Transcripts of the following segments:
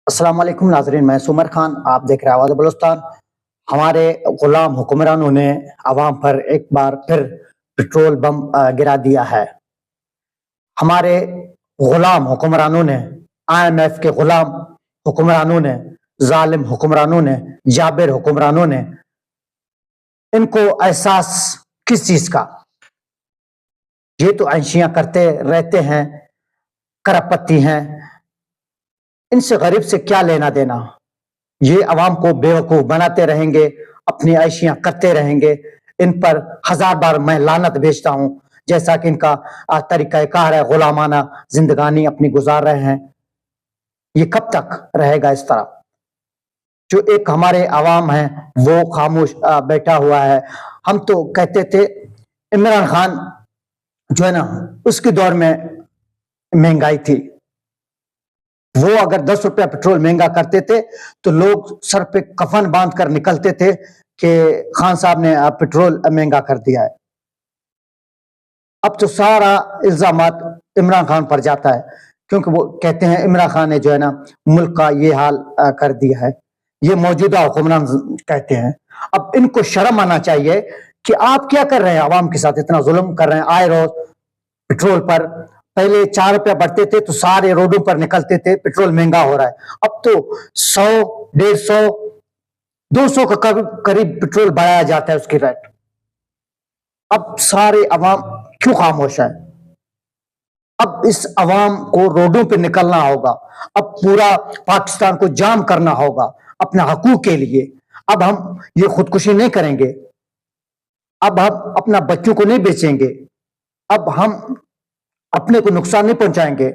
السلام علیکم ناظرین، میں سمر خان، آپ دیکھ رہے ہیں آواز بلوچستان۔ ہمارے غلام حکمرانوں نے عوام پر ایک بار پھر پٹرول بم گرا دیا ہے۔ ہمارے غلام حکمرانوں نے، IMF کے غلام حکمرانوں نے، ظالم حکمرانوں نے، جابر حکمرانوں نے، ان کو احساس کس چیز کا؟ یہ تو عیشیاں کرتے رہتے ہیں، کرپتی ہیں، ان سے غریب سے کیا لینا دینا؟ یہ عوام کو بیوقوف بناتے رہیں گے، اپنی عیشیاں کرتے رہیں گے۔ ان پر ہزار بار میں لعنت بھیجتا ہوں، جیسا کہ ان کا طریقہ کار ہے، غلامانہ زندگانی اپنی گزار رہے ہیں۔ یہ کب تک رہے گا اس طرح؟ جو ایک ہمارے عوام ہیں وہ خاموش بیٹھا ہوا ہے۔ ہم تو کہتے تھے عمران خان جو ہے نا، اس کے دور میں مہنگائی تھی، وہ اگر 10 روپیہ پٹرول مہنگا کرتے تھے تو لوگ سر پہ کفن باندھ کر نکلتے تھے کہ خان صاحب نے پٹرول مہنگا کر دیا ہے۔ اب تو سارا الزامات عمران خان پر جاتا ہے، کیونکہ وہ کہتے ہیں عمران خان نے جو ہے نا ملک کا یہ حال کر دیا ہے۔ یہ موجودہ حکمران کہتے ہیں۔ اب ان کو شرم آنا چاہیے کہ آپ کیا کر رہے ہیں، عوام کے ساتھ اتنا ظلم کر رہے ہیں۔ آئے روز پٹرول پر پہلے 4 روپیہ بڑھتے تھے تو سارے روڈوں پر نکلتے تھے، پٹرول مہنگا ہو رہا ہے۔ اب تو 100، 150، 200 کا قریب پٹرول بڑھایا جاتا ہے اس کی ریٹ۔ اب سارے عوام کیوں خاموش ہے؟ اب اس عوام کو روڈوں پہ نکلنا ہوگا، اب پورا پاکستان کو جام کرنا ہوگا اپنے حقوق کے لیے۔ اب ہم یہ خودکشی نہیں کریں گے، اب ہم اپنا بچوں کو نہیں بیچیں گے، اب ہم اپنے کو نقصان نہیں پہنچائیں گے۔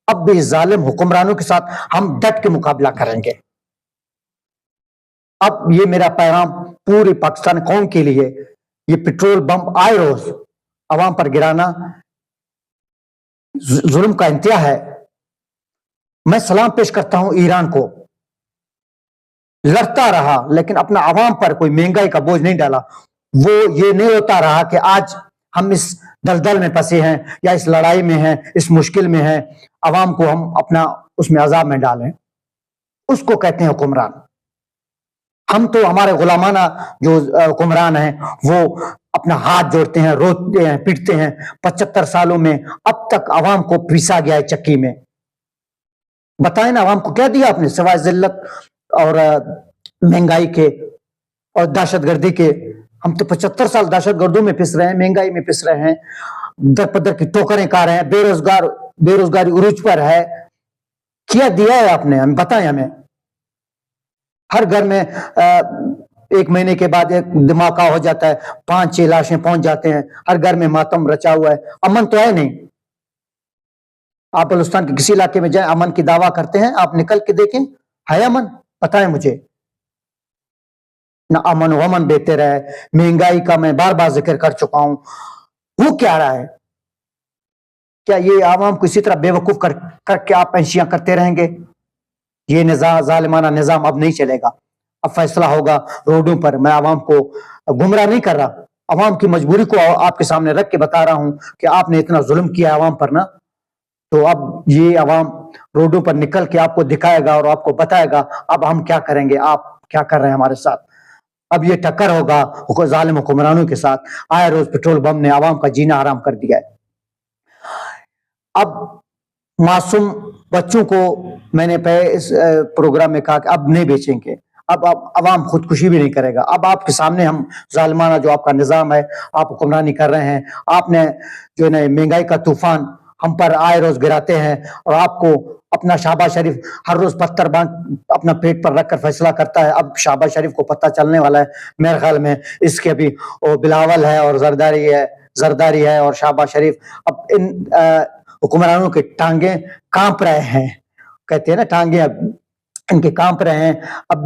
اب بھی ظالم حکمرانوں کے ساتھ ہم ڈٹ کے مقابلہ کریں گے۔ اب یہ میرا پیغام پوری پاکستان قوم کے لیے، یہ پٹرول بم آئے روز عوام پر گرانا ظلم کا انتہا ہے۔ میں سلام پیش کرتا ہوں ایران کو، لڑتا رہا لیکن اپنا عوام پر کوئی مہنگائی کا بوجھ نہیں ڈالا۔ وہ یہ نہیں ہوتا رہا کہ آج ہم اس دلدل میں پھنسے ہیں یا اس لڑائی میں ہیں، اس مشکل میں ہیں، عوام کو ہم اپنا اس میں عذاب میں ڈالیں۔ اس کو کہتے ہیں حکمران۔ ہم تو ہمارے غلامانہ جو حکمران ہیں وہ اپنا ہاتھ جوڑتے ہیں، روتے ہیں، پیٹتے ہیں۔ 75 سالوں میں اب تک عوام کو پیسا گیا ہے چکی میں۔ بتائیں نا، عوام کو کیا دیا آپ نے سوائے ذلت اور مہنگائی کے اور دہشت گردی کے؟ ہم تو 75 سال دہشت گردوں میں پس رہے ہیں، مہنگائی میں پس رہے ہیں، در پدر کی ٹوکریں کھا رہے ہیں، بے روزگاری عروج پر ہے۔ کیا دیا ہے آپ نے؟ ہم بتائیں ہمیں۔ ہر گھر میں 1 مہینے کے بعد ایک دھماکہ ہو جاتا ہے، 5-6 لاشیں پہنچ جاتے ہیں، ہر گھر میں ماتم رچا ہوا ہے۔ امن تو ہے نہیں۔ آپ بلوچستان کے کسی علاقے میں جائیں، امن کی دعویٰ کرتے ہیں، آپ نکل کے دیکھیں ہے امن؟ بتائیں مجھے۔ نہ امن و امن بہتر ہے۔ مہنگائی کا میں بار بار ذکر کر چکا ہوں۔ وہ کیا رہا ہے؟ کیا یہ عوام کو اسی طرح بے وقوف کر کے آپ عیشیاں کرتے رہیں گے؟ یہ نظام، ظالمانہ نظام اب نہیں چلے گا۔ اب فیصلہ ہوگا روڈوں پر۔ میں عوام کو گمراہ نہیں کر رہا، عوام کی مجبوری کو آپ کے سامنے رکھ کے بتا رہا ہوں کہ آپ نے اتنا ظلم کیا عوام پر نا، تو اب یہ عوام روڈوں پر نکل کے آپ کو دکھائے گا اور آپ کو بتائے گا اب ہم کیا کریں گے، آپ کیا کر رہے ہیں ہمارے ساتھ۔ اب یہ ٹکر ہوگا ظالم حکمرانوں کے ساتھ۔ آئے روز پٹرول بم نے عوام کا جینا حرام کر دیا ہے۔ اب معصوم بچوں کو میں نے پہلے اس پروگرام میں کہا کہ اب نہیں بیچیں گے، اب عوام خودکشی بھی نہیں کرے گا۔ اب آپ کے سامنے ہم ظالمانہ جو آپ کا نظام ہے، آپ حکمرانی کر رہے ہیں، آپ نے جو ہے نا مہنگائی کا طوفان ہم پر آئے روز گراتے ہیں، اور آپ کو اپنا شہباز شریف ہر روز پتھر باندھ اپنا پیٹ پر رکھ کر فیصلہ کرتا ہے۔ اب شہباز شریف کو پتہ چلنے والا ہے میرے خیال میں، اس کے بھی وہ بلاول ہے اور زرداری ہے اور شہباز شریف۔ اب ان حکمرانوں کے ٹانگیں کانپ رہے ہیں، کہتے ہیں نا ٹانگیں اب ان کے کانپ رہے ہیں۔ اب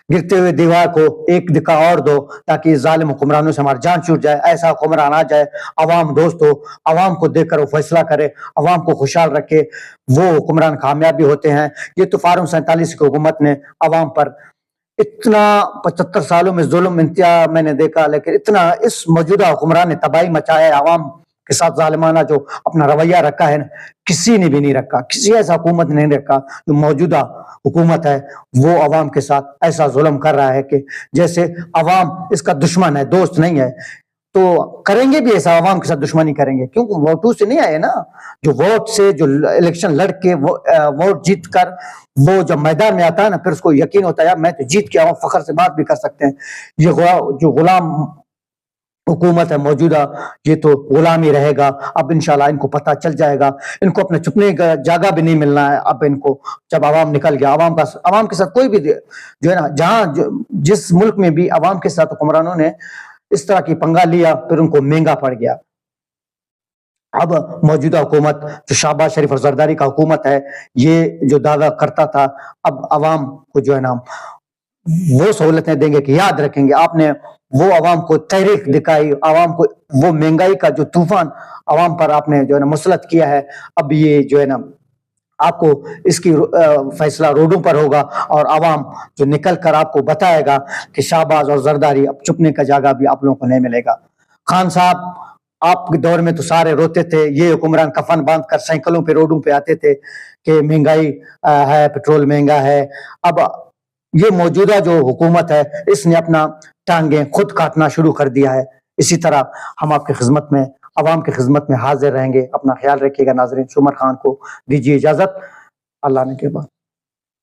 گرتے ہوئے دیوار کو ایک دھکا اور دو تاکہ ظالم حکمرانوں سے ہماری جان چھوٹ جائے۔ ایسا حکمران آ جائے، عوام دوست ہو، عوام کو دیکھ کر وہ فیصلہ کرے، عوام کو خوشحال رکھے، وہ حکمران کامیاب بھی ہوتے ہیں۔ یہ تو فارغ 47 کی حکومت نے عوام پر اتنا 75 سالوں میں ظلم انتہا میں نے دیکھا، لیکن اتنا اس موجودہ حکمران نے تباہی مچایا ہے، عوام کے ساتھ ظالمانہ جو اپنا رویہ رکھا ہے نا، کسی نے بھی نہیں رکھا، کسی ایسا حکومت نے نہیں رکھا. جو موجودہ حکومت ہے وہ عوام کے ساتھ ایسا ظلم کر رہا ہے کہ جیسے عوام اس کا دشمن ہے، دوست نہیں ہے. تو کریں گے بھی ایسا، عوام کے ساتھ دشمنی کریں گے، کیونکہ ووٹوں سے نہیں آئے نا. جو ووٹ سے جو الیکشن لڑ کے ووٹ جیت کر وہ جب میدان میں آتا ہے نا، پھر اس کو یقین ہوتا ہے یار میں تو جیت کے آؤں، فخر سے بات بھی کر سکتے ہیں. یہ جو غلام حکومت ہے موجودہ، یہ تو غلامی رہے گا. اب انشاءاللہ ان کو پتہ چل جائے گا، ان کو اپنے چھپنے کا جگہ بھی نہیں ملنا ہے. اب ان کو جب عوام نکل گیا، عوام کے ساتھ کوئی بھی جو ہے نا، جہاں جس ملک میں بھی عوام کے ساتھ حکمرانوں نے اس طرح کی پنگا لیا، پھر ان کو مہنگا پڑ گیا. اب موجودہ حکومت جو شہباز شریف اور زرداری کا حکومت ہے، یہ جو دعویٰ کرتا تھا، اب عوام کو جو ہے نا وہ سہولتیں دیں گے کہ یاد رکھیں گے آپ نے وہ عوام کو تحریک دکھائی، عوام کو وہ مہنگائی کا جو طوفان عوام پر آپ نے جو ہے نا مسلط کیا ہے. اب یہ جو ہے نا آپ کو اس کی فیصلہ روڈوں پر ہوگا، اور عوام جو نکل کر آپ کو بتائے گا کہ شہباز اور زرداری اب چھپنے کا جگہ بھی آپ لوگوں کو نہیں ملے گا. خان صاحب آپ کے دور میں تو سارے روتے تھے، یہ حکمران کفن باندھ کر سائیکلوں پہ روڈوں پہ آتے تھے کہ مہنگائی ہے، پیٹرول مہنگا ہے. اب یہ موجودہ جو حکومت ہے اس نے اپنا ٹانگیں خود کاٹنا شروع کر دیا ہے. اسی طرح ہم آپ کی خدمت میں، عوام کی خدمت میں حاضر رہیں گے. اپنا خیال رکھیے گا ناظرین. سمر خان کو دیجیے اجازت. اللہ نے کے بعد.